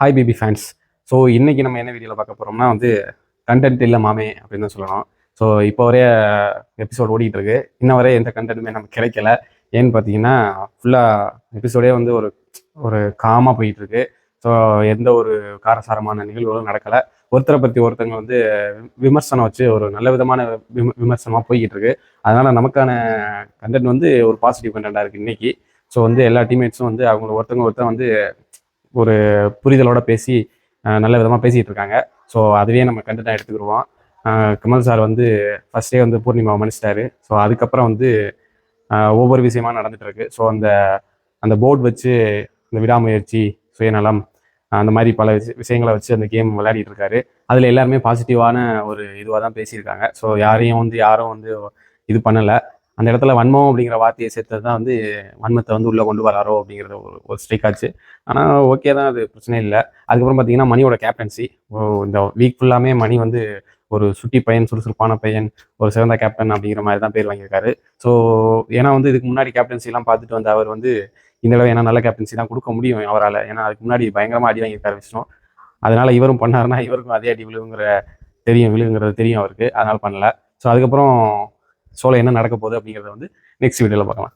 Hi BP fans. So இன்றைக்கி நம்ம என்ன வீடியோவில் பார்க்க போகிறோம்னா கண்டென்ட் இல்லை மாமே அப்படின்னு தான் சொல்லணும். ஸோ இப்போ வரைய எபிசோட் ஓடிட்டு இருக்கு. இன்ன வரைய எந்த கண்டென்ட்டுமே நமக்கு கிடைக்கல. ஏன்னு பார்த்தீங்கன்னா ஃபுல்லாக எபிசோடே ஒரு ஒரு காமாக போயிட்டுருக்கு. ஸோ எந்த ஒரு காரசாரமான நிகழ்வுகளும் நடக்கலை. ஒருத்தரை பற்றி ஒருத்தங்க விமர்சனம் வச்சு ஒரு நல்ல விதமான விமர்சனமாக போய்கிட்டு இருக்கு. அதனால் நமக்கான கண்டென்ட் ஒரு பாசிட்டிவ் கண்டென்ட்டாக இருக்குது இன்றைக்கி. ஸோ எல்லா டீம்மேட்ஸும் அவங்க ஒருத்தர் ஒரு புரிதலோட பேசி நல்ல விதமாக பேசிகிட்டு இருக்காங்க. ஸோ அதுவே நம்ம கண்டென்ட்டாக எடுத்துக்கிடுவோம். கமல் சார் ஃபஸ்ட்டே பூர்ணிமாவை மன்னிச்சிட்டாரு. ஸோ அதுக்கப்புறம் ஒவ்வொரு விஷயமா நடந்துட்டு இருக்கு. ஸோ அந்த போர்டு வச்சு இந்த விடாமுயற்சி, சுயநலம், அந்த மாதிரி பல விஷயங்களை வச்சு அந்த கேம் விளையாடிட்டு இருக்காரு. அதில் எல்லாருமே பாசிட்டிவான ஒரு இதுவாக தான் பேசியிருக்காங்க. ஸோ யாரும் இது பண்ணலை. அந்த இடத்துல வன்மம் அப்படிங்கிற வார்த்தையை சேர்த்தது தான் வன்மத்தை உள்ளே கொண்டு வராரோ அப்படிங்கிறது ஒரு ஸ்ட்ரைக் ஆச்சு. ஆனால் ஓகே தான், அது பிரச்சனை இல்லை. அதுக்கப்புறம் பார்த்தீங்கன்னா மணியோட கேப்டன்சி, இந்த வீக் ஃபுல்லாமே மணி ஒரு சுட்டி பையன், சுறுசுறுப்பான பையன், ஒரு சிறந்த கேப்டன் அப்படிங்கிற மாதிரி தான் பேர் வாங்கியிருக்காரு. ஸோ ஏன்னா இதுக்கு முன்னாடி கேப்டன்சிலாம் பார்த்துட்டு அவர் இந்த தடவை ஏன்னா நல்ல கேப்டன்சி தான் கொடுக்க முடியும் அவரால். ஏன்னா அதுக்கு முன்னாடி பயங்கரமாக அடி வாங்கியிருக்காரு விஷ்ணு. அதனால் இவரும் பண்ணாருன்னா இவருக்கும் அதே அடி விழுங்கிறது தெரியும் அவருக்கு. அதனால் பண்ணல. ஸோ அதுக்கப்புறம் சோலை என்ன நடக்க போகுது அப்படிங்கிறத நெக்ஸ்ட் வீடியோவில் பார்க்கலாம்.